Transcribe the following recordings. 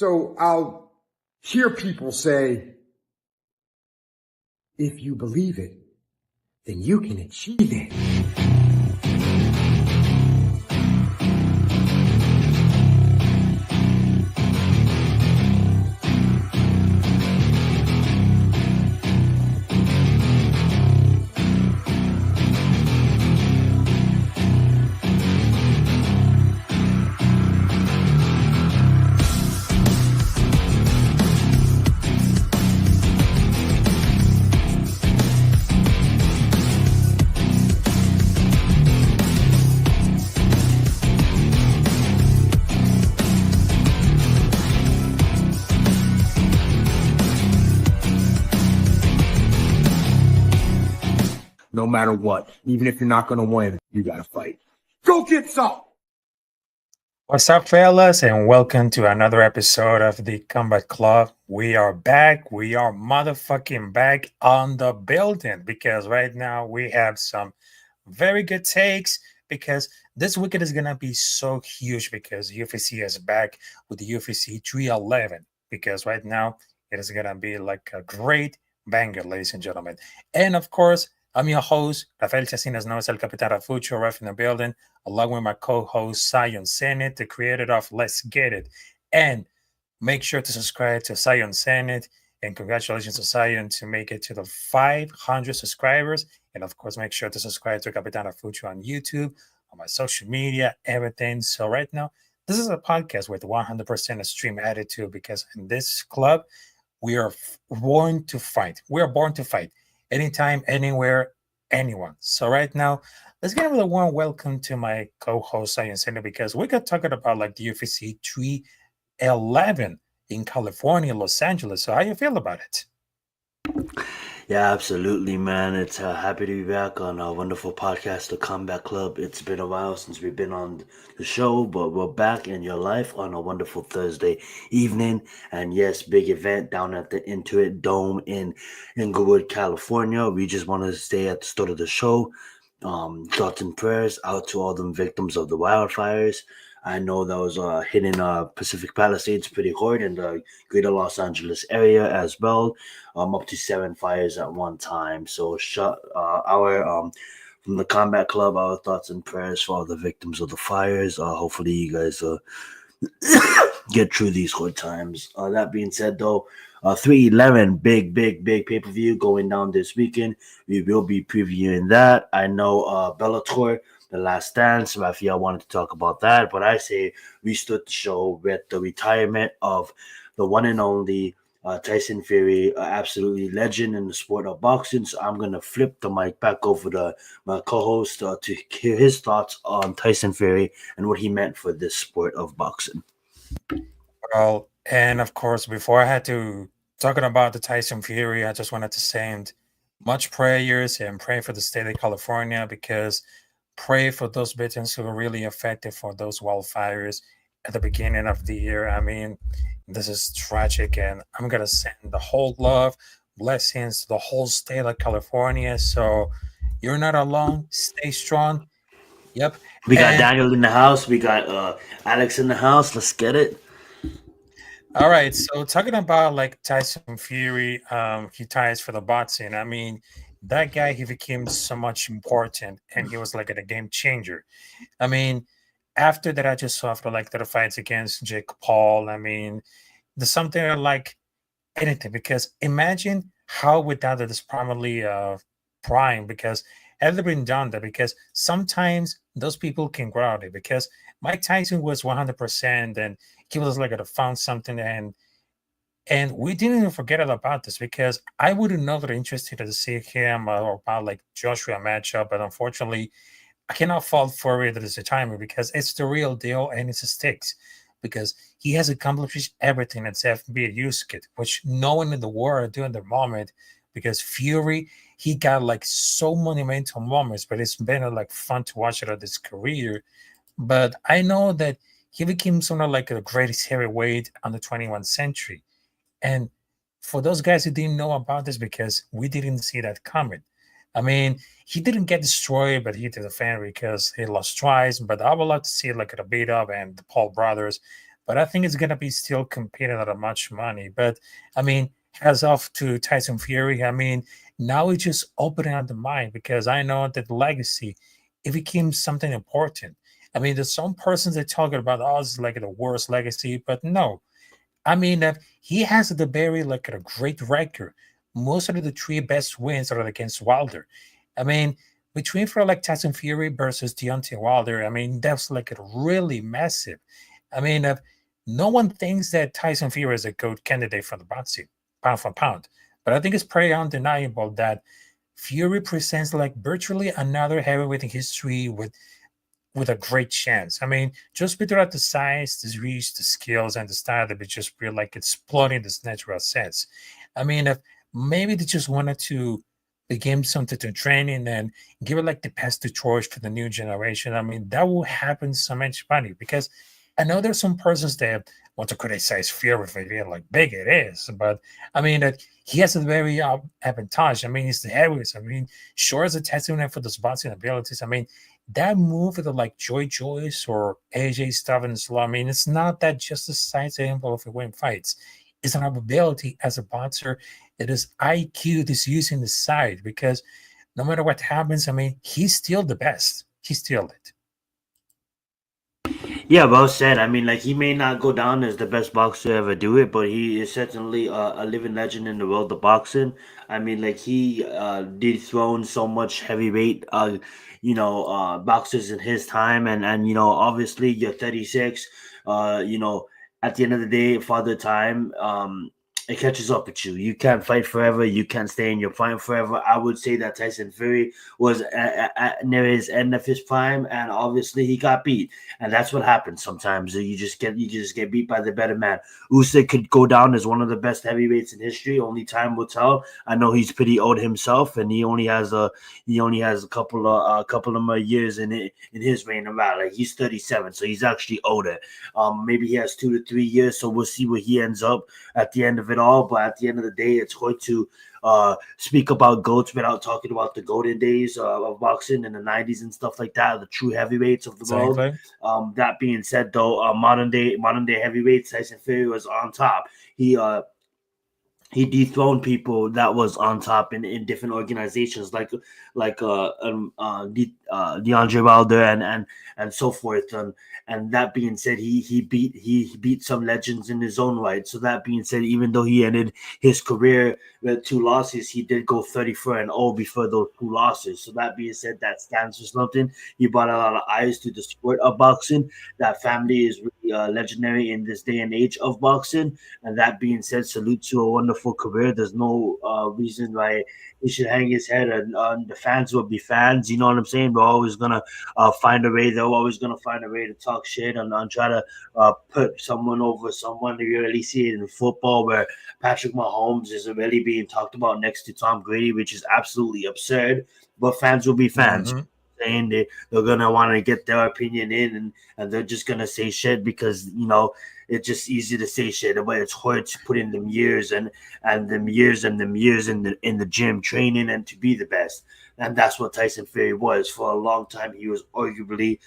So I'll hear people say, if you believe it, then you can achieve it. No matter what, even if you're not going to win, you got to fight. Go get some! What's up, fellas, and welcome to another episode of the Combat Club. We are back. We are motherfucking back on the building because right now we have some very good takes because this weekend is going to be so huge because UFC is back with the UFC 311 because right now it is going to be like a great banger, ladies and gentlemen. And of course, I'm your host, Rafael Chacinas, known as El Capitán Rafucho, right in the building, along with my co-host, Zenith, the creator of Let's Get It. And make sure to subscribe to Zenith. And congratulations to Zion to make it to the 500 subscribers. And of course, make sure to subscribe to Capitán Rafucho on YouTube, on my social media, everything. So right now, this is a podcast with 100% stream attitude because in this club, we are born to fight. We are born to fight. Anytime, anywhere, anyone. So right now, let's give a warm welcome to my co-host, Zion Center, because we got talking about like the UFC 311 in California, Los Angeles. So how you feel about it? Yeah, absolutely, man. It's happy to be back on a wonderful podcast, The Combat Club. It's been a while since we've been on the show, but we're back in your life on a wonderful Thursday evening. And yes, big event down at the Intuit Dome in Inglewood, California. We just want to stay at the start of the show. Thoughts and prayers out to all the victims of the wildfires. I know that was hitting Pacific Palisades pretty hard in the greater Los Angeles area as well. Up to 7 fires at one time. So from the Combat Club, our thoughts and prayers for all the victims of the fires. Hopefully you guys get through these hard times. That being said, though, 311, big pay-per-view going down this weekend. We will be previewing that. I know Bellator, The Last Dance, Raphael wanted to talk about that, but I say we start the show with the retirement of the one and only Tyson Fury, absolutely legend in the sport of boxing. So I'm going to flip the mic back over to my co-host to hear his thoughts on Tyson Fury and what he meant for this sport of boxing. Well, and of course, before I had to talking about the Tyson Fury, I just wanted to send much prayers and pray for the state of California because pray for those victims who were really affected for those wildfires at the beginning of the year. I mean, this is tragic, and I'm gonna send the whole love, blessings to the whole state of California. So you're not alone. Stay strong. Yep. We got Daniel in the house. We got Alex in the house. Let's get it. All right. So talking about like Tyson Fury, he ties for the boxing. I mean, that guy, he became so much important, and he was like a game changer. I mean, after that, I just saw for like the fights against Jake Paul. I mean, there's something like anything because imagine how without this primarily prime because had it been done that because sometimes those people can grow out it because Mike Tyson was 100% and he was like found something and we didn't even forget about this because I wouldn't know that interested to see him or about like Joshua matchup, but unfortunately I cannot fault for it as a timer because it's the real deal and it's a sticks because he has accomplished everything except be a use kit, which no one in the world doing the moment because Fury, he got like so monumental moments, but it's been like fun to watch it at his career. But I know that he became sort of like the greatest heavyweight on the 21st century. And for those guys who didn't know about this because we didn't see that coming. I mean, he didn't get destroyed, but he did a fan because he lost twice. But I would love to see like a beat up and the Paul brothers. but I think it's gonna be still competing at a much money. But I mean, as of to Tyson Fury, I mean, now it's just opening up the mind because I know that legacy, it became something important. I mean, there's some persons that talking about, oh, it's like the worst legacy, but no. I mean, he has the very like a great record. Most of the three best wins are against Wilder. I mean, between for like Tyson Fury versus Deontay Wilder, I mean, that's like a really massive. I mean, no one thinks that Tyson Fury is a good candidate for the boxing pound for pound, but I think it's pretty undeniable that Fury presents like virtually another heavyweight in history with a great chance. I mean, just without the size, the reach, the skills, and the style that it just feel like exploding this natural sense. I mean, if maybe they just wanted to begin something to training and give it like the pass to torch for the new generation. I mean, that will happen so much money because I know there's some persons that want to criticize Fury for being like big it is, but I mean that he has a very advantage. I mean, he's the heavyweight. I mean, sure as a testament for the boxing abilities. I mean, that move with the like Joy Joyce or AJ Styles, I mean, it's not that just a size example of a win fights. It's an ability as a boxer. It is IQ that's using the side because no matter what happens, I mean, he's still the best. He's still it. Yeah, well said. I mean, like he may not go down as the best boxer to ever do it, but he is certainly a living legend in the world of boxing. I mean, like he dethroned so much heavyweight, boxers in his time, and obviously you're 36. You know, at the end of the day, Father Time, it catches up with you. You can't fight forever. You can't stay in your prime forever. I would say that Tyson Fury was near his end of his prime, and obviously he got beat, and that's what happens sometimes. You just get beat by the better man. Usyk could go down as one of the best heavyweights in history. Only time will tell. I know he's pretty old himself, and he only has a couple of more years in his reign around. Like he's 37, so he's actually older. Maybe he has 2 to 3 years, so we'll see where he ends up at the end of it all. But at the end of the day, it's hard to speak about GOATs without talking about the golden days of boxing in the 90s and stuff like that, the true heavyweights of the world. Exactly. That being said, though, modern day heavyweights, Tyson Fury was on top. He dethroned people that was on top in different organizations DeAndre Wilder and so forth. And that being said, he beat some legends in his own right. So that being said, even though he ended his career with 2 losses, he did go 34-0 before those 2 losses. So that being said, that stands for something. He brought a lot of eyes to the sport of boxing. That family is really legendary in this day and age of boxing. And that being said, salute to a wonderful career. There's no reason why he should hang his head, and the fans will be fans. You know what I'm saying? We're always gonna find a way. They're always gonna find a way to talk shit and try to put someone over someone. You really see it in football where Patrick Mahomes is really being talked about next to Tom Brady, which is absolutely absurd. But fans will be fans. Mhm. Saying they're gonna want to get their opinion in, and they're just gonna say shit because it's just easy to say shit, but it's hard to put in them years and them years and them years in the gym training and to be the best. And that's what Tyson Fury was for a long time. He was arguably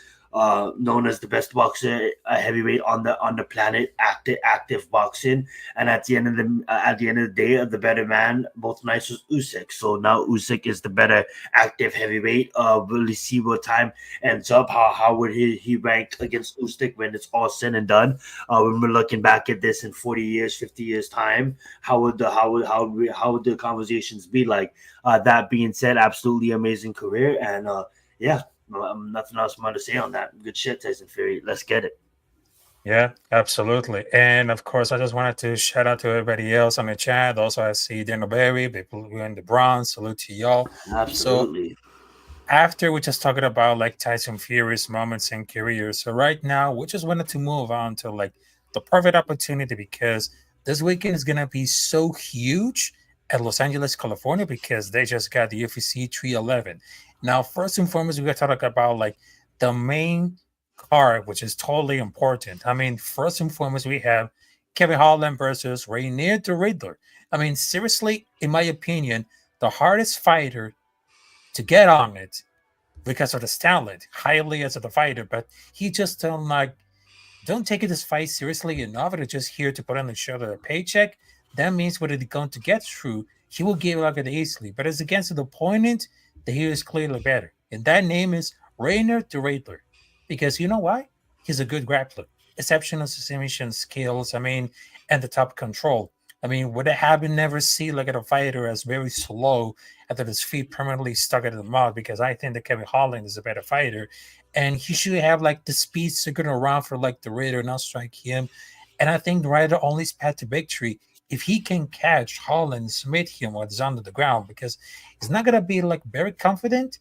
known as the best boxer, heavyweight on the planet, active boxing. And at the end of the day, the better man both nights was Usyk. So now Usyk is the better active heavyweight. We'll see what time ends up. How would he rank against Usyk when it's all said and done? When we're looking back at this in 40 years, 50 years time, how would the conversations be like? That being said, absolutely amazing career, and yeah, nothing else more to say on that. Good shit, Tyson Fury. Let's get it. Yeah, absolutely. And of course, I just wanted to shout out to everybody else on the chat. Also, I see Daniel Berry, people in the Bronx. Salute to y'all. So Absolutely. after we just talking about like Tyson Fury's moments in career. So right now, we just wanted to move on to like the perfect opportunity because this weekend is gonna be so huge at Los Angeles, California, because they just got the UFC 311. Now, first and foremost, we got to talk about like the main card, which is totally important. I mean, first and foremost, we have Kevin Holland versus Rainier the Riddler. I mean, seriously, in my opinion, the hardest fighter to get on it because of his talent, highly as a fighter, but he just don't like don't take this fight seriously enough. They're just here to put on the shoulder a paycheck. That means what they're going to get through, he will give up it easily. But as against the opponent, the hero is clearly better. And that name is Rainer the Raidler. Because you know why? He's a good grappler. Exceptional submission skills, and the top control. Would it have been never see like at a fighter as very slow after his feet permanently stuck at the mouth? Because I think that Kevin Holland is a better fighter, and he should have like the speed sticking around for like the Raider not strike him. And I think the Raider only path to victory if he can catch Holland, submit him while he's under the ground, because he's not gonna be like very confident,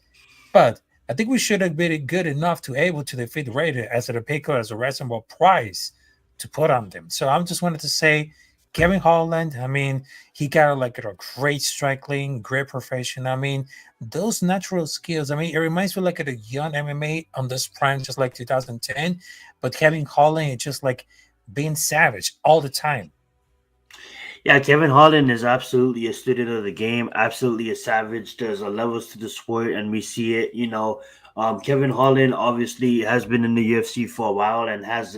but I think we should have been good enough to able to defeat the Raider as a Pico as a reasonable price to put on them. So I just wanted to say Kevin Holland, he got like a great striking, great profession. Those natural skills. It reminds me like of a young MMA on this prime, just like 2010. But Kevin Holland is just like being savage all the time. Yeah, Kevin Holland is absolutely a student of the game, absolutely a savage. There's a levels to the sport, and we see it. Kevin Holland obviously has been in the UFC for a while and has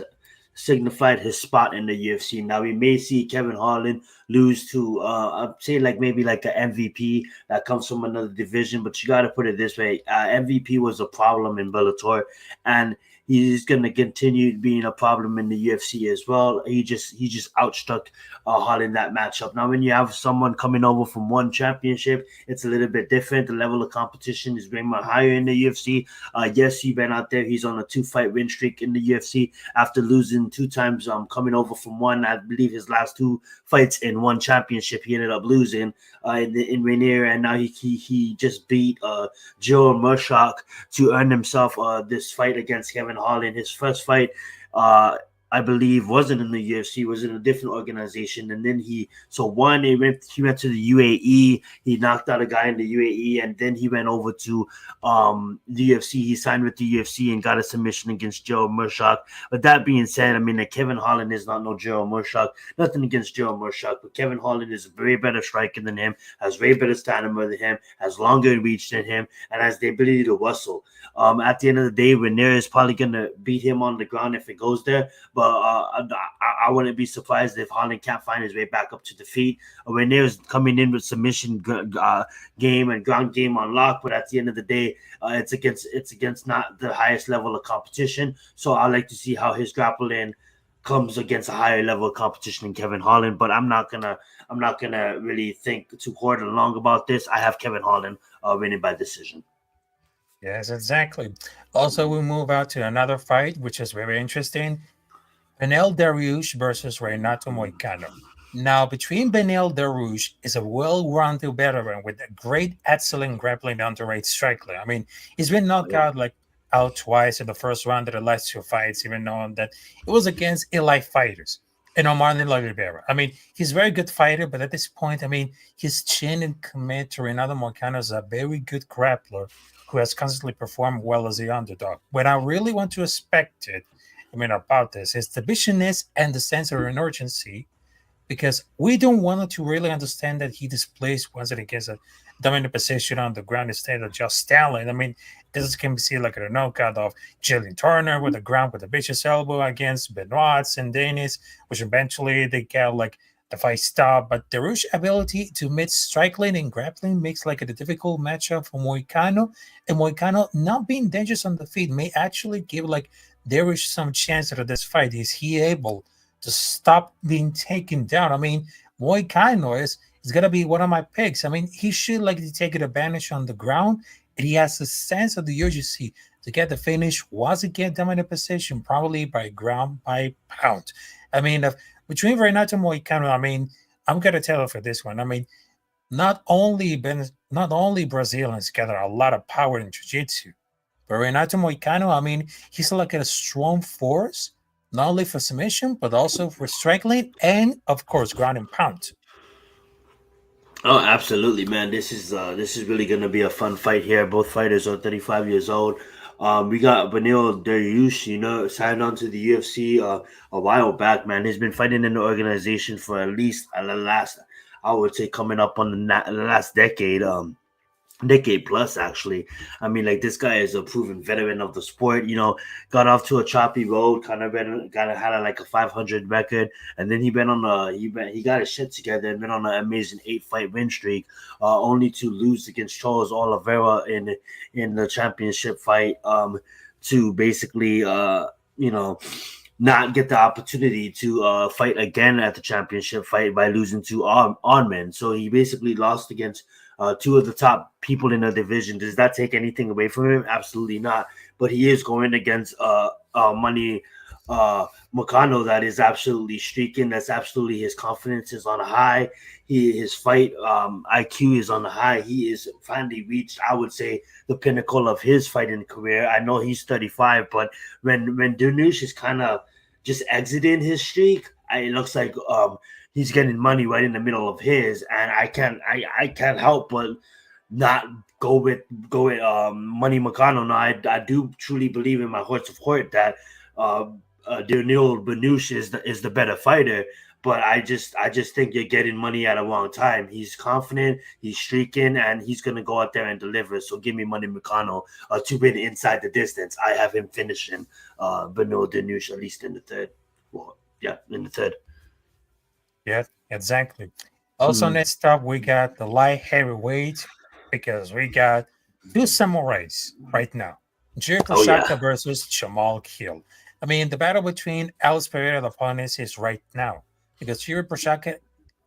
signified his spot in the UFC. Now we may see Kevin Holland lose to I'd say like maybe like an MVP that comes from another division, but you got to put it this way: MVP was a problem in Bellator, and he's going to continue being a problem in the UFC as well. He just outstruck Holland that matchup. Now, when you have someone coming over from one championship, it's a little bit different. The level of competition is way more higher in the UFC. Yes, he been out there. He's on a 2-fight win streak in the UFC after losing 2 times. Coming over from one, I believe his last 2 fights in one championship, he ended up losing in Rainier, and now he just beat Joe Mershak to earn himself this fight against Kevin Holland. His first fight, I believe, wasn't in the UFC, was in a different organization. And then he went to the UAE. He knocked out a guy in the UAE, and then he went over to the UFC. He signed with the UFC and got a submission against Joe Mershak. But that being said, Kevin Holland is not no Joe Mershak. Nothing against Joe Mershak, but Kevin Holland is a way better striker than him, has way better stamina than him, has longer reach than him, and has the ability to wrestle. At the end of the day, Rainier is probably going to beat him on the ground if it goes there. But I wouldn't be surprised if Holland can't find his way back up to defeat. Rainier is coming in with submission game and ground game on lock. But at the end of the day, it's against not the highest level of competition. So I like to see how his grappling comes against a higher level of competition than Kevin Holland. But I'm not gonna really think too hard and long about this. I have Kevin Holland winning by decision. Yes, exactly. Also, we move out to another fight, which is very interesting. Benel Dariush versus Renato Moicano. Now, between Benel Dariush is a well-rounded veteran with a great, excellent grappling underrated striker. He's been knocked out twice in the first round of the last 2 fights, even knowing that it was against elite fighters. And Omar Rivera. He's a very good fighter, but at this point, his chin and commit to Renato Moicano is a very good grappler who has constantly performed well as the underdog. When I really want to expect it, about this is the viciousness and the sense of an urgency, because we don't want to really understand that he displays once it against a dominant position on the ground instead of just talent. This can be seen like a knockout of Jillian Turner with the ground with a vicious elbow against Benoit and Dennis, which eventually they get like the fight stop. But the Rush ability to mix striking and grappling makes like a difficult matchup for Moicano, and Moicano not being dangerous on the feet may actually give like there is some chance that this fight is he able to stop being taken down. Moicano is gonna be one of my picks. He should like to take advantage on the ground, and he has a sense of the urgency to get the finish once again dominant position, probably by ground by pound. Between Renato Moicano, I'm gonna tell you for this one. Not only Brazilians gather a lot of power in jiu-jitsu, but Renato Moicano, he's like a strong force, not only for submission, but also for striking and, of course, ground and pound. Oh, absolutely, man. This is really going to be a fun fight here. Both fighters are 35 years old. We got Benil Dariush, signed on to the UFC a while back, man. He's been fighting in the organization for at least the last, I would say, coming up on the last decade. decade plus, actually. I mean, like, this guy is a proven veteran of the sport. Got off to a choppy road, kind of had like a 500 record, and then he got his shit together and been on an amazing 8-fight win streak, only to lose against Charles Oliveira in the championship fight, to basically not get the opportunity to fight again at the championship fight by losing to Arman. So he basically lost against two of the top people in the division. Does that take anything away from him? Absolutely not. But he is going against Money Makano that is absolutely streaking. That's absolutely, his confidence is on a high. His fight IQ is on the high. He is finally reached, I would say, the pinnacle of his fighting career. I know he's 35, but when Danush is kind of just exiting his streak, it looks like he's getting money right in the middle of his, and I can't help but not go with Money Makano. Now, I do truly believe in my heart of heart that Daniil Benush is the better fighter. But I just think you're getting money at a wrong time. He's confident, he's streaking, and he's gonna go out there and deliver. So give me Money Makano to win inside the distance. I have him finishing Beno Danush at least in the third. Well, yeah, in the third. Yeah, exactly. Also, next up, we got the light heavyweight because we got two samurais right now. Jiri Prochazka versus Jamal Hill. I mean, the battle between Alex Pereira and the opponents is right now because Jiri Prochazka,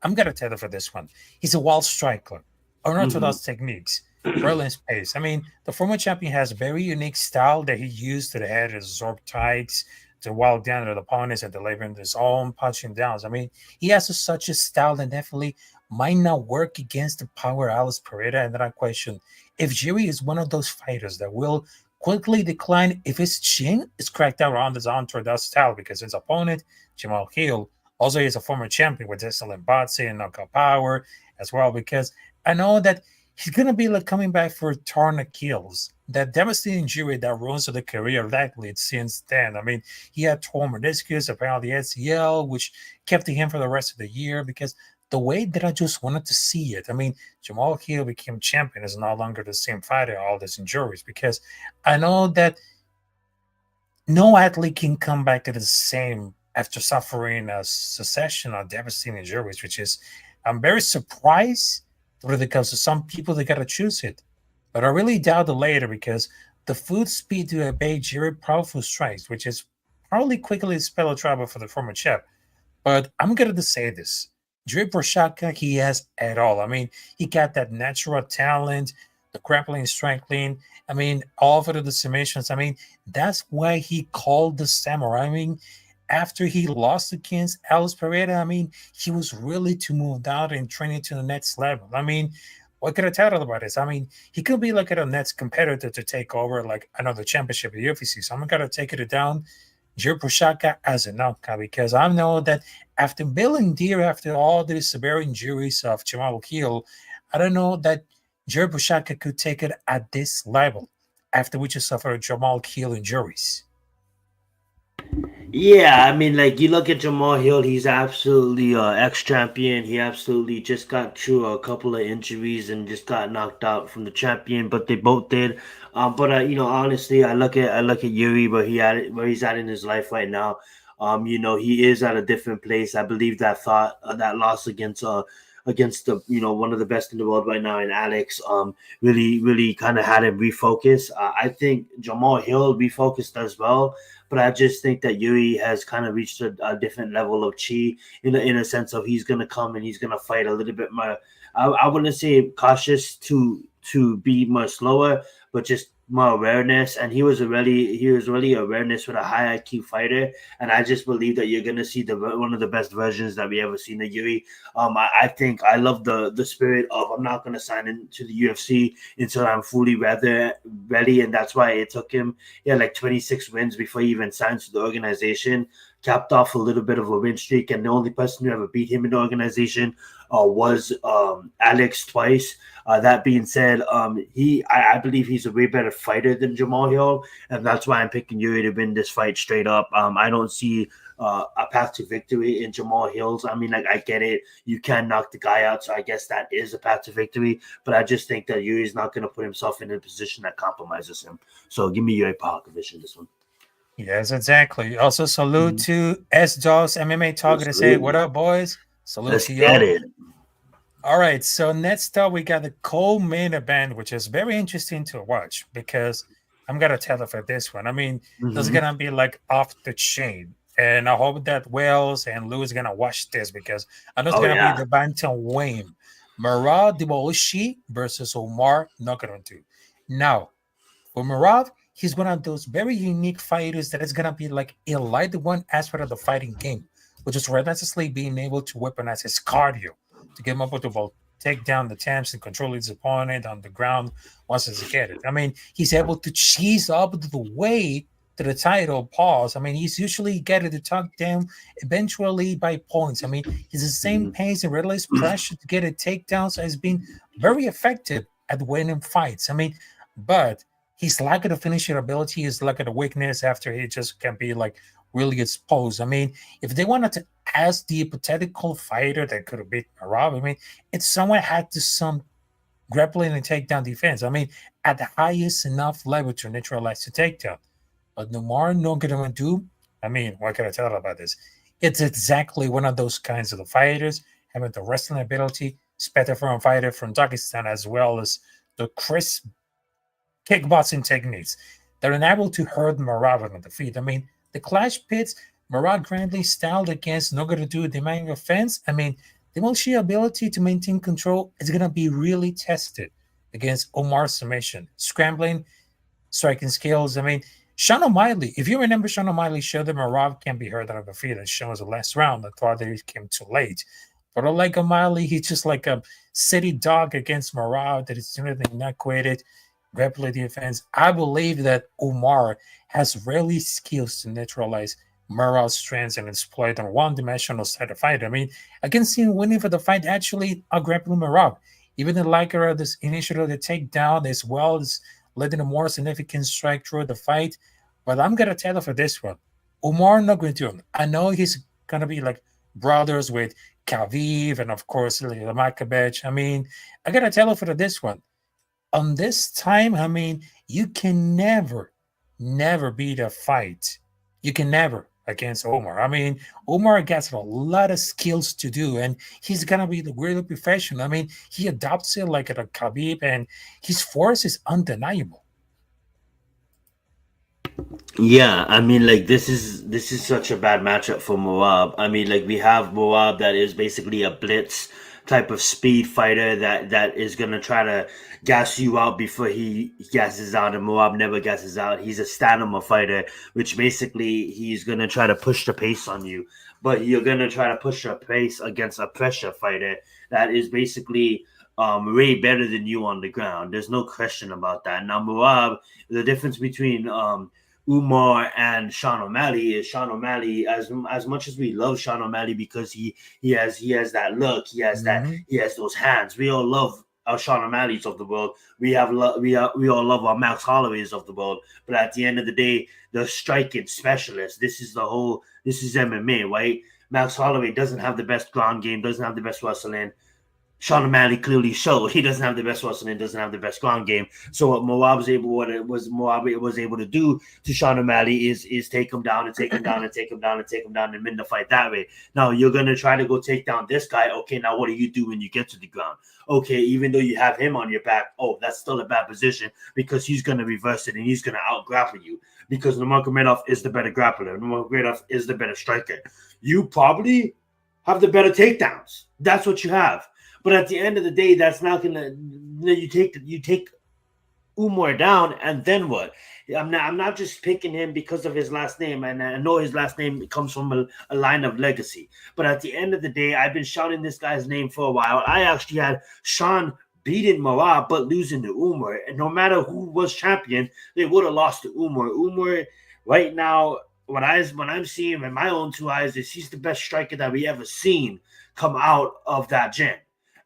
I'm going to tell you for this one, he's a wild striker, unorthodox techniques, brilliant pace. I mean, the former champion has a very unique style that he used to the head to absorb tights, to wild down the opponents and delivering his own punching downs. I mean, he has such a style that definitely might not work against the power Alex Pereira. And then I question if Jiri is one of those fighters that will quickly decline if his chin is cracked out around his unorthodox style, because his opponent, Jamal Hill, also is a former champion with excellent boxing and knockout power as well, because I know that he's going to be like coming back for torn Achilles, that devastating injury that ruins the career of athlete since then. I mean, he had torn meniscus, apparently ACL, which kept him for the rest of the year, because the way that I just wanted to see it, I mean, Jamal Hill became champion is no longer the same fighter, all these injuries, because I know that no athlete can come back to the same after suffering a succession of devastating injuries, which is, I'm very surprised because of some people they gotta choose it. But I really doubt the later, because the food speed to obey very powerful strikes, which is probably quickly spell trouble for the former champ. But I'm gonna say this. Jiri Prochazka, he has it all. I mean, he got that natural talent, the grappling, striking. I mean, all of the submissions. I mean, that's why he called the samurai. I mean, after he lost against Alex Pereira, I mean, he was really to move down and training to the next level. I mean, what can I tell you about this? I mean, he could be like a next competitor to take over like another championship at UFC. So I'm gonna take it down, Jiri Prochazka as an outcome, because I know that after building deer, after all these severe injuries of Jamal Hill, I don't know that Jiri Prochazka could take it at this level after we just suffered Jamal Hill injuries. Yeah, I mean, like, you look at Jamal Hill, he's absolutely ex-champion. He absolutely just got through a couple of injuries and just got knocked out from the champion, but they both did. But honestly, I look at Yuri, where he's at in his life right now. He is at a different place. I believe that loss against the one of the best in the world right now in Alex really kind of had him refocus. I think Jamal Hill refocused as well, but I just think that Yuri has kind of reached a different level of chi in a sense of he's gonna come and he's gonna fight a little bit more. I wouldn't say cautious to be more slower, but just more awareness. And he was really awareness with a high IQ fighter. And I just believe that you're gonna see one of the best versions that we ever seen of Yuri. I think I love the spirit of I'm not gonna sign into the UFC until I'm fully ready, and that's why it took him like 26 wins before he even signed to the organization. Capped off a little bit of a win streak, and the only person who ever beat him in the organization was Alex twice. That being said, I believe he's a way better fighter than Jamal Hill, and that's why I'm picking Yuri to win this fight straight up. I don't see a path to victory in Jamal Hills. I mean, like, I get it. You can knock the guy out, so I guess that is a path to victory. But I just think that Yuri's not going to put himself in a position that compromises him. So give me Yuri Pahakovic in this one. Yes, exactly. Also, salute to S-Dogs MMA Talk to say, what up, boys? Salute Let's to get y'all. it. All right, so next up, we got the co-main event, which is very interesting to watch because I'm going to tell you for this one. I mean, this is going to be like off the chain. And I hope that Wells and Lou is going to watch this because I know it's going to be the bantamweight. Merab Dvalishvili versus Omar Nurmagomedov. Now, for Merab, he's one of those very unique fighters that is going to be like a light one aspect of the fighting game, which is relentlessly being able to weaponize his cardio to get him up to both take down the attempts and control his opponent on the ground once he's get it. I mean, he's able to cheese up the way to the title pause. I mean, he's usually getting to tuck down eventually by points. I mean, he's the same pace and relentless pressure to get a takedown, so he's been very effective at winning fights. I mean, but he's lack of the finishing ability, his lack of the weakness after he just can be like really exposed. I mean, if they wanted to ask the hypothetical fighter that could have beat Merab, I mean, it's someone had to some grappling and takedown defense. I mean, at the highest enough level to neutralize the takedown. But Omar Nurmagomedov, I mean, what can I tell you about this? It's exactly one of those kinds of the fighters having the wrestling ability, better from a fighter from Dagestan, as well as the crisp kickboxing techniques that are able to hurt Merab on the feet. I mean, the clash pits, Merab grandly styled against Nurmagomedov demanding offense. I mean, the Dvalishvili ability to maintain control is going to be really tested against Omar's submission, scrambling, striking skills. I mean, Sean O'Malley, if you remember, Sean O'Malley showed that Merab can be hurt on the feet and shown us the last round. I thought that he came too late. But unlike O'Malley, he's just like a city dog against Merab that is not quitted. Grappling defense. I believe that Omar has rarely skills to neutralize Merab's strengths and exploit on one-dimensional side of fight. I mean, I can see him winning for the fight actually grappling Merab. Even the liker of this initiative to take down as well as letting a more significant strike through the fight. But I'm gonna tell you for this one, Omar Nurmagomedov. I know he's gonna be like brothers with Khabib and of course Makhachev. I mean, I gotta tell you for this one. On this time, I mean, you can never beat a fight. You can never against Omar. I mean, Omar gets a lot of skills to do, and he's gonna be the really professional. I mean, he adopts it like a Khabib, and his force is undeniable. Yeah, I mean, like, this is such a bad matchup for Merab. I mean, like, we have Merab that is basically a blitz type of speed fighter that is gonna try to gas you out before he gasses out, and Merab never gasses out. He's a stamina fighter, which basically he's gonna try to push the pace on you, but you're gonna try to push the pace against a pressure fighter that is basically way better than you on the ground. There's no question about that. Now, Merab, the difference between Umar and Sean O'Malley is Sean O'Malley, as much as we love Sean O'Malley because he has that look, he has those hands. We all love our Sean O'Malley's of the world. We all love our Max Holloways of the world. But at the end of the day, the striking specialist. This is MMA, right? Max Holloway doesn't have the best ground game, doesn't have the best wrestling. Sean O'Malley clearly showed he doesn't have the best wrestling, doesn't have the best ground game. So what Merab was able to do to Sean O'Malley is take him down and take him down and take him down and take him down and win the fight that way. Now you're gonna try to go take down this guy. Okay, now what do you do when you get to the ground? Okay, even though you have him on your back, that's still a bad position because he's gonna reverse it and he's gonna out grapple you because Nurmagomedov is the better grappler. Nurmagomedov is the better striker. You probably have the better takedowns. That's what you have. But at the end of the day, that's not gonna. You take Umar down, and then what? I'm not just picking him because of his last name, and I know his last name comes from a line of legacy. But at the end of the day, I've been shouting this guy's name for a while. I actually had Sean beating Merab, but losing to Umar. And no matter who was champion, they would have lost to Umar. Umar, right now, what I'm seeing in my own two eyes is he's the best striker that we ever seen come out of that gym.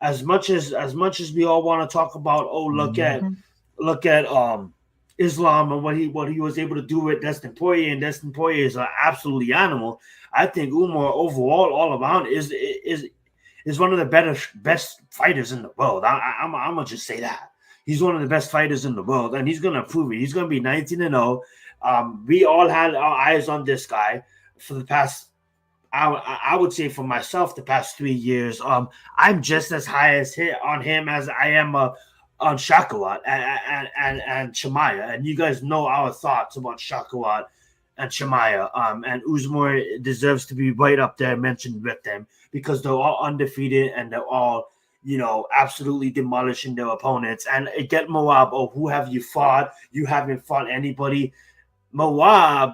As much as we all want to talk about, look at Islam and what he was able to do with Destin Poirier, and Destin Poirier is absolutely animal. I think Umar overall, all around, is one of the best fighters in the world. I'm gonna just say that he's one of the best fighters in the world, and he's gonna prove it. He's gonna be 19-0. We all had our eyes on this guy for the past. I would say for myself, the past 3 years. I'm just as high on him as I am on Shakawat and Shemaya, and you guys know our thoughts about Shakawat and Shemaya. And Uzmur deserves to be right up there mentioned with them because they're all undefeated and they're all, absolutely demolishing their opponents. And get Moab, oh, who have you fought? You haven't fought anybody. Moab,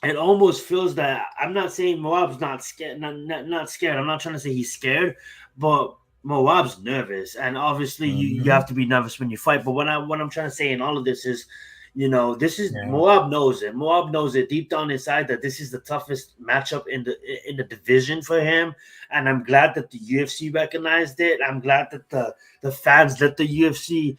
it almost feels that I'm not saying Moab's not scared, not scared. I'm not trying to say he's scared, but Moab's nervous, and obviously you have to be nervous when you fight. But what I'm trying to say in all of this is, this is Moab knows it. Moab knows it deep down inside that this is the toughest matchup in the division for him, and I'm glad that the UFC recognized it. I'm glad that the fans let the UFC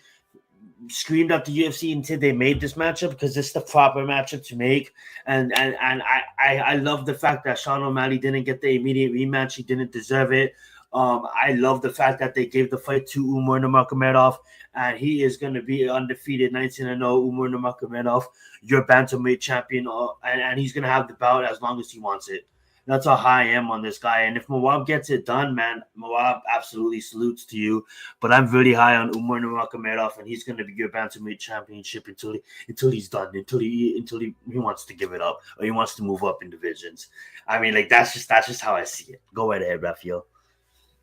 screamed at the UFC until they made this matchup because it's the proper matchup to make. And I love the fact that Sean O'Malley didn't get the immediate rematch. He didn't deserve it. I love the fact that they gave the fight to Umar Nurmagomedov, and he is going to be undefeated 19-0. Umar Nurmagomedov, your bantamweight champion, and he's going to have the bout as long as he wants it. That's how high I am on this guy. And if Moab gets it done, man, Moab absolutely salutes to you. But I'm really high on Umar Nurmagomedov, and he's going to be your bantamweight championship until he's done, until he wants to give it up or he wants to move up in divisions. I mean, like that's just how I see it. Go right ahead, Rafael.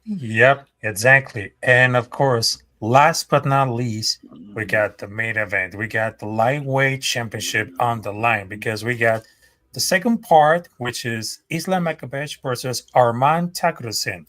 Yep, exactly. And of course, last but not least, we got the main event. We got the lightweight championship on the line because we got the second part, which is Islam Makhachev versus Arman Takrusin.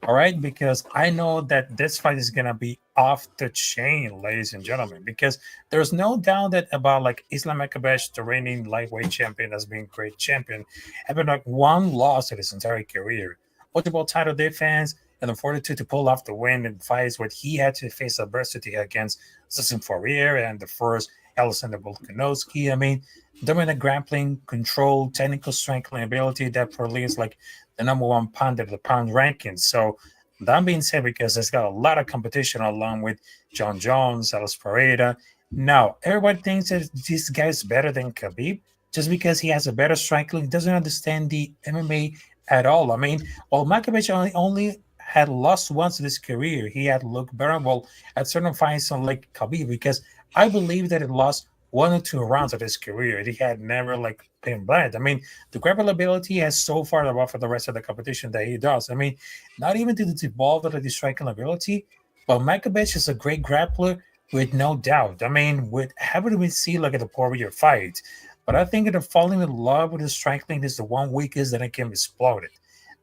All right, because I know that this fight is gonna be off the chain, ladies and gentlemen, because there's no doubt that about like Islam Makhachev, the reigning lightweight champion, has been great champion, having like one loss in his entire career, multiple title defense, and the fortitude to pull off the win in fights where he had to face adversity against Sasson Fourier and the first Alexander Volkanovski. I mean, dominant grappling, control, technical strength, and ability that probably is like the number one pounder of the pound rankings. So that being said, because there's got a lot of competition along with John Jones, Alice Pereira. Now, everybody thinks that this guy's better than Khabib just because he has a better striking. He doesn't understand the MMA at all. I mean, while Makhachev only had lost once in his career, he had looked bearable at certain fights on like Khabib because I believe that he lost 1 or 2 rounds of his career. He had never like been blind. I mean, the grappling ability has so far above for the rest of the competition that he does. I mean, not even to the evolve of the striking ability, but Makhachev is a great grappler with no doubt. I mean, with having we see like at the Poirier fight, but I think that falling in love with his striking is the one weakness that it can explode it.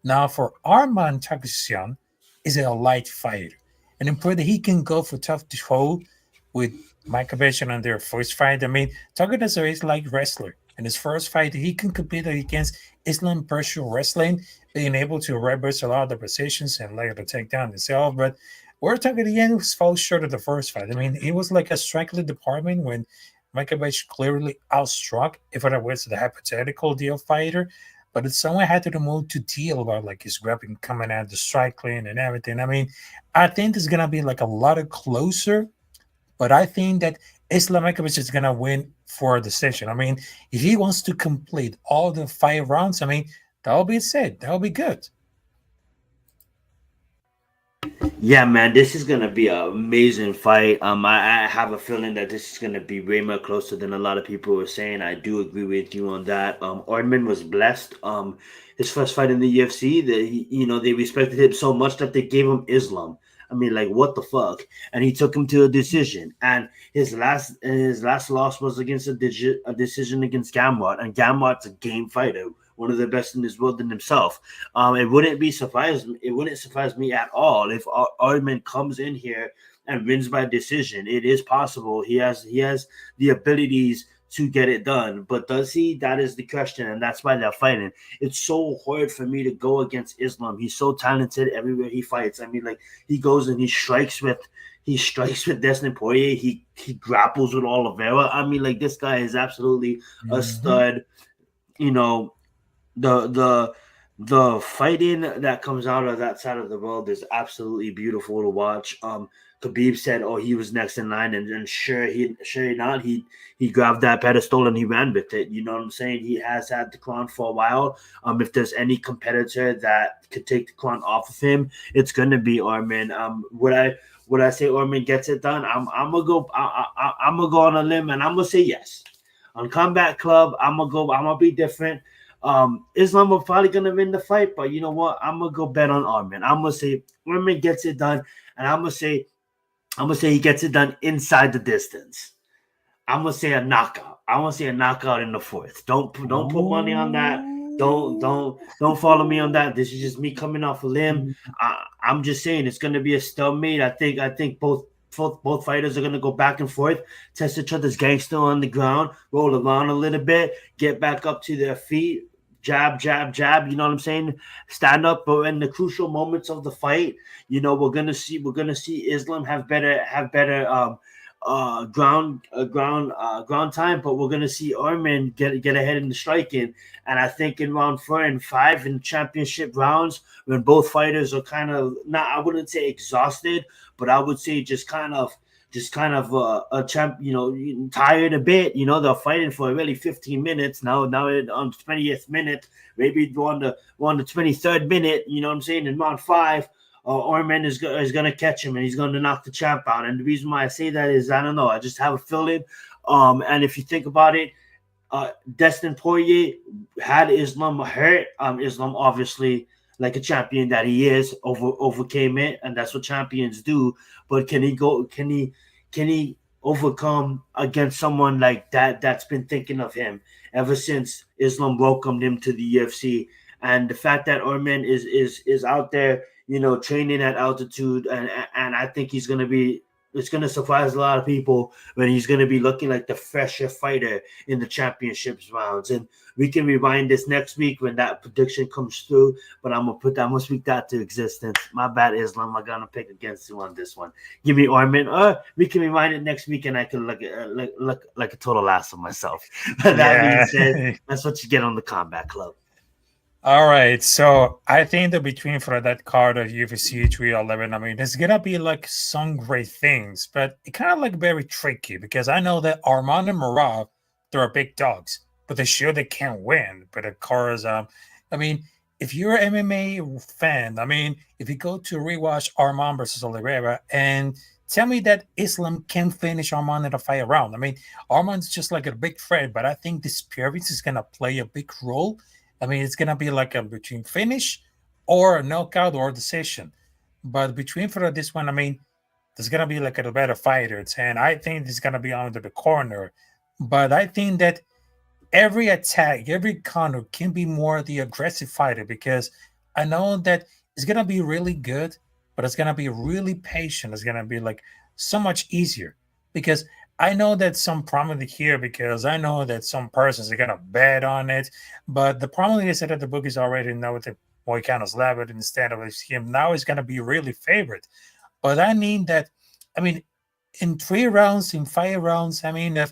Now, for Arman Takisyan, is a light fighter, and important that he can go for tough to hold with Makhachev on their first fight. I mean, Tucker is a light wrestler. In his first fight, he can compete against Islam Persian wrestling, being able to reverse a lot of the positions and later to take down himself. But we're talking again, it falls short of the first fight. I mean, it was like a striking department when Makhachev clearly outstruck, if it was the hypothetical deal fighter. But it's someone had to move to deal about like his grappling coming out, the striking and everything. I mean, I think it's gonna be like a lot of closer, but I think that Islam Makhachev is gonna win for a decision. I mean, if he wants to complete all the 5 rounds, I mean, that'll be said. That'll be good. Yeah, man, this is gonna be an amazing fight. I have a feeling that this is gonna be way more closer than a lot of people were saying. I do agree with you on that. Ordman was blessed. His first fight in the UFC, they respected him so much that they gave him Islam. I mean, like, what the fuck? And he took him to a decision. And his last loss was against a decision against Gamrot, and Gamrot's a game fighter, one of the best in this world in himself. It wouldn't surprise me at all if Ardman comes in here and wins by decision. It is possible. He has the abilities to get it done, but does he? That is the question, and that's why they're fighting. It's so hard for me to go against Islam. He's so talented everywhere he fights. I mean, like, he goes and he strikes with He strikes with Destin Poirier. He grapples with Oliveira. I mean, like, this guy is absolutely a stud. You know, the fighting that comes out of that side of the world is absolutely beautiful to watch. Khabib said, "Oh, he was next in line," and sure not, he grabbed that pedestal and he ran with it. You know what I'm saying? He has had the crown for a while. If there's any competitor that could take the crown off of him, it's gonna be Arman. Would I say Arman gets it done? I'm gonna go on a limb and I'm gonna say yes. On Combat Club, I'm gonna be different. Islam are probably gonna win the fight, but you know what? I'm gonna go bet on Arman. I'm gonna say Arman gets it done, and I'm gonna say he gets it done inside the distance. I'm gonna say a knockout. I want to see a knockout in the fourth. Don't put money on that. Don't follow me on that. This is just me coming off a limb. I'm just saying it's gonna be a stalemate. I think both fighters are gonna go back and forth, test each other's gangster on the ground, roll around a little bit, get back up to their feet, jab, jab, jab. You know what I'm saying? Stand up, but in the crucial moments of the fight, we're gonna see Islam have better ground time, but we're gonna see Arman get ahead in the striking. And I think in round 4 and 5 in championship rounds, when both fighters are kind of not, I wouldn't say exhausted, but I would say just kind of a champ, tired a bit. They're fighting for really 15 minutes now. Now on the 20th minute, maybe on the 23rd minute. You know what I'm saying? In round 5, Orman is going to catch him and he's going to knock the champ out. And the reason why I say that is, I don't know, I just have a feeling. And if you think about it, Destin Poirier had Islam hurt. Islam obviously, like a champion that he is, overcame it, and that's what champions do. But can he overcome against someone like that that's been thinking of him ever since Islam welcomed him to the UFC? And the fact that Orman is out there, training at altitude, and I think it's going to surprise a lot of people when he's going to be looking like the fresher fighter in the championships rounds. And we can rewind this next week when that prediction comes through, but I'm going to speak that to existence. My bad, Islam. I'm going to pick against you on this one. Give me Orman. Or we can rewind it next week and I can look like a total ass of myself. But that being said, that's what you get on the Combat Club. All right, so I think the between for that card of UFC 311, I mean, there's gonna be like some great things, but it kind of like very tricky because I know that Armand and Marab, they're big dogs, but they sure they can't win. But of course, I mean, if you're an MMA fan, I mean, if you go to rewatch Armand versus Oliveira and tell me that Islam can finish Armand in a fight round. I mean, Armand's just like a big threat, but I think this experience is gonna play a big role. I mean, it's going to be like a between finish or a knockout or decision. But between for this one, I mean, there's going to be like a better fighter. And I think it's going to be under the corner. But I think that every attack, every counter can be more the aggressive fighter because I know that it's going to be really good, but it's going to be really patient. It's going to be like so much easier because I know that some problem here because I know that some persons are gonna bet on it, but the problem is that the book is already know the Moicano's level instead of him now is gonna be really favorite. But I mean that, I mean, in 3 rounds, in 5 rounds, I mean,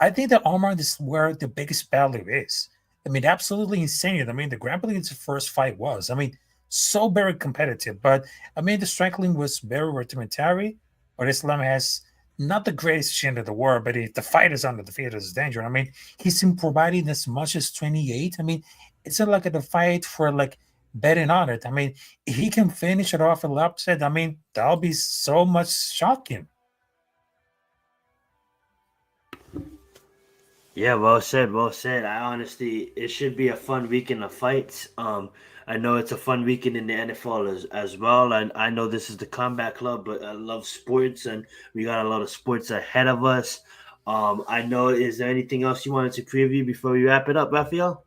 I think that Omar is where the biggest value is. I mean, absolutely insane. I mean, the grappling in the first fight was, I mean, so very competitive. But I mean, the striking was very rudimentary. But Islam has not the greatest chin in the world, but if the fight is under the field, it's danger. I mean, he's been providing as much as 28. I mean, it's not like a fight for like betting on it. I mean, if he can finish it off a upset, I mean, that'll be so much shocking. Yeah, well said, well said. It should be a fun weekend of fights. I know it's a fun weekend in the NFL as well, and I know this is the Combat Club, but I love sports, and we got a lot of sports ahead of us. I know. Is there anything else you wanted to preview before we wrap it up, Raphael?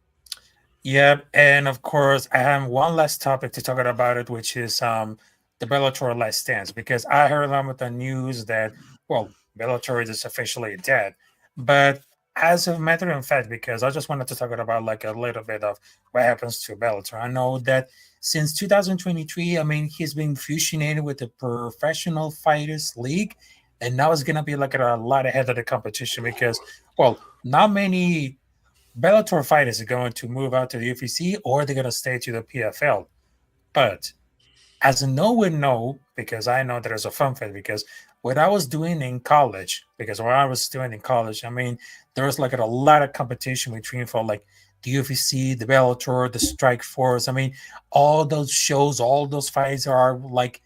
Yeah, and of course, I have one last topic to talk about it, which is the Bellator Last Stance, because I heard along with the news that well, Bellator is officially dead, but as a matter of fact, because I just wanted to talk about like a little bit of what happens to Bellator. I know that since 2023, I mean, he's been fusionated with the Professional Fighters League, and now it's gonna be like a lot ahead of the competition because, well, not many Bellator fighters are going to move out to the UFC or they're gonna stay to the PFL. But as a no would know, because I know there's a fun fact, because what I was doing in college, because what I was doing in college, I mean, there was like a lot of competition between for like the UFC, the Bellator, the Strike Force. I mean, all those shows, all those fights are like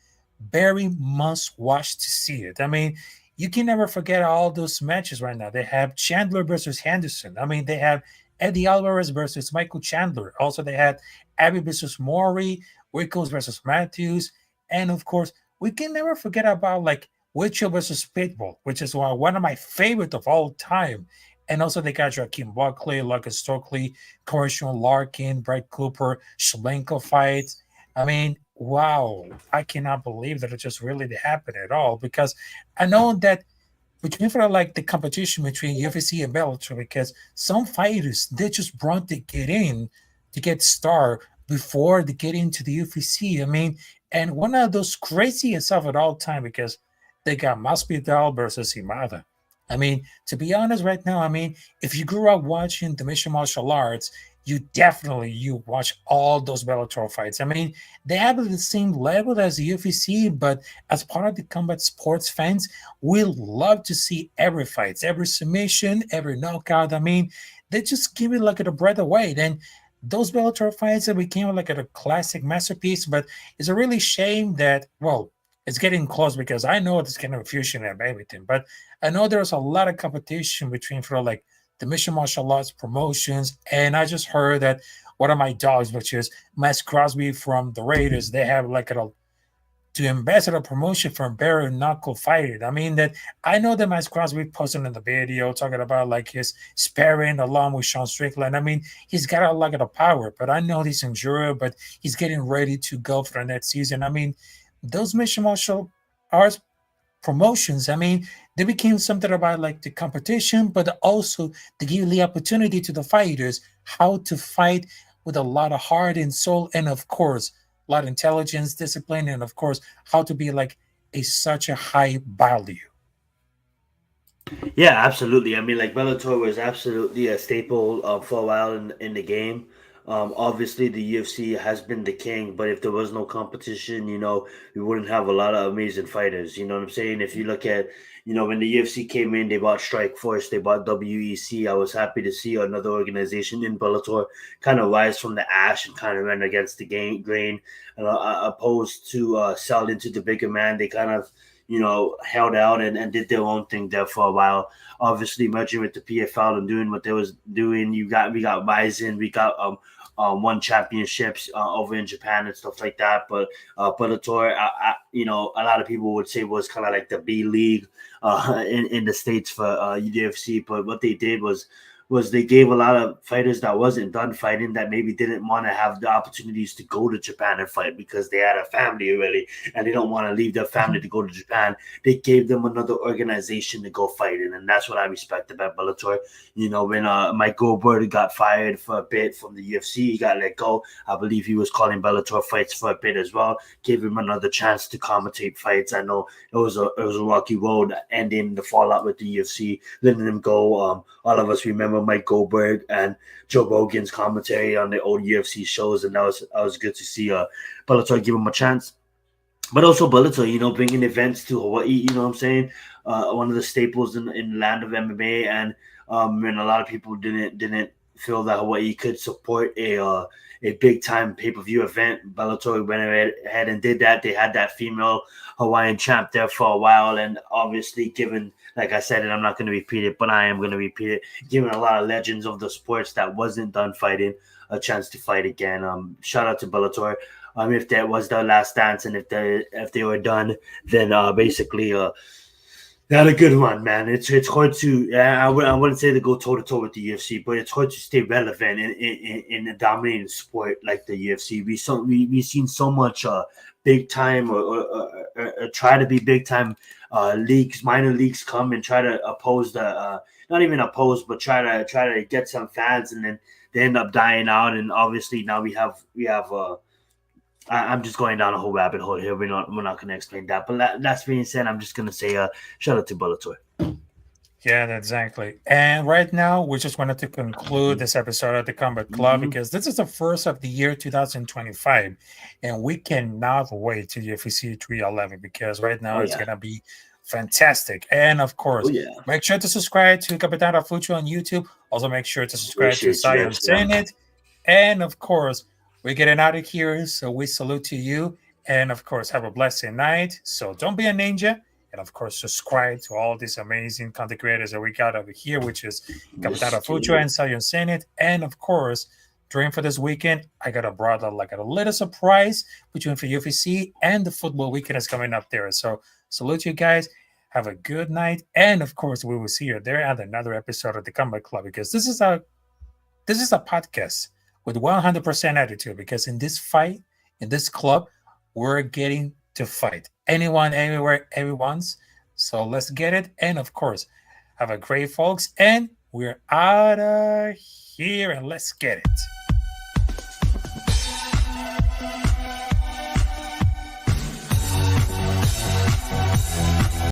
very must watch to see it. I mean, you can never forget all those matches right now. They have Chandler versus Henderson. I mean, they have Eddie Alvarez versus Michael Chandler. Also, they had Abby versus Maury, Wickles versus Matthews, and of course, we can never forget about like Witcher versus Pitbull, which is one of my favorite of all time. And also they got Joaquin Buckley, Lucas Stokely, Commercial Larkin, Brett Cooper, Shlenko fights. I mean, wow, I cannot believe that it just really happened at all because I know that between for like the competition between UFC and Bellator because some fighters they just want to get in to get star before they get into the UFC. I mean, and one of those craziest of it all time because they got Masvidal versus Imada. I mean, to be honest, right now, I mean, if you grew up watching the mixed martial arts, you watch all those Bellator fights. I mean, they have the same level as the UFC, but as part of the combat sports fans, we love to see every fight, every submission, every knockout. I mean, they just give it like a breath away. Then those Bellator fights that became like a classic masterpiece, but it's a really shame that, well, it's getting close because I know it's kind of fusion and everything, but I know there's a lot of competition between for like the mission martial arts promotions, and I just heard that one of my dogs, which is Max Crosby from the Raiders, they have like a to ambassador promotion for bare knuckle fighting. I mean that I know that Max Crosby posted in the video talking about like his sparring along with Sean Strickland. I mean, he's got a lot of the power, but I know he's injured, but he's getting ready to go for the next season. I mean, those mission martial arts promotions, I mean, they became something about like the competition, but also to give the opportunity to the fighters how to fight with a lot of heart and soul, and of course, a lot of intelligence, discipline, and of course, how to be like such a high value. Yeah, absolutely. I mean, like Bellator was absolutely a staple for a while in the game. Obviously, the UFC has been the king, but if there was no competition, we wouldn't have a lot of amazing fighters. You know what I'm saying? If you look at, when the UFC came in, they bought Strike Force, they bought WEC. I was happy to see another organization in Bellator kind of rise from the ash and kind of run against the grain, opposed to sell into the bigger man. They kind of held out and did their own thing there for a while. Obviously, merging with the PFL and doing what they was doing, we got Bison, we got won championships over in Japan and stuff like that. But Bellator, a lot of people would say was kind of like the B league in the States for UFC. But what they did was they gave a lot of fighters that wasn't done fighting that maybe didn't want to have the opportunities to go to Japan and fight because they had a family already and they don't want to leave their family to go to Japan. They gave them another organization to go fight in, and that's what I respect about Bellator. When Mike Goldberg got fired for a bit from the UFC, he got let go. I believe he was calling Bellator fights for a bit as well. Gave him another chance to commentate fights. I know it was a rocky road ending the fallout with the UFC, letting him go. All of us remember Mike Goldberg and Joe Rogan's commentary on the old UFC shows, and that was good to see Bellator give him a chance. But also Bellator, bringing events to Hawaii, you know what I'm saying? One of the staples in the land of MMA, and a lot of people didn't feel that Hawaii could support a big time pay-per-view event. Bellator went ahead and did that. They had that female Hawaiian champ there for a while, and obviously given, like I said, and I'm not going to repeat it, but I am going to repeat it, giving a lot of legends of the sports that wasn't done fighting a chance to fight again. Shout out to Bellator. If that was their last dance, and if they were done, then basically they had a good run, man. It's hard to I wouldn't say to go toe to toe with the UFC, but it's hard to stay relevant in a dominating sport like the UFC. We've seen so much big time or try to be big time leaks, minor leaks come and try to oppose the not even oppose, but try to get some fans, and then they end up dying out. And obviously now we have I'm just going down a whole rabbit hole here. We're not going to explain that. But that's being said, I'm just going to say shout out to Bellator. Yeah, exactly. And right now, we just wanted to conclude this episode of the Combat Club because this is the first of the year 2025, and we cannot wait to UFC 311 because right now it's going to be fantastic. And of course, make sure to subscribe to Capitán Rafucho on YouTube. Also, make sure to subscribe to Zenith. And of course, we're getting out of here, so we salute to you. And of course, have a blessed night. So don't be a ninja. And of course, subscribe to all these amazing content creators that we got over here, which is Capitán Rafucho and Zenith. And of course, during for this weekend, I got a little surprise between for UFC and the football weekend is coming up there. So salute you guys. Have a good night. And of course, we will see you there at another episode of the Combat Club because this is a podcast with 100% attitude because in this fight, in this club, we're getting to fight. Anyone, anywhere, everyone's. So let's get it. And of course, have a great folks. And we're out of here and let's get it.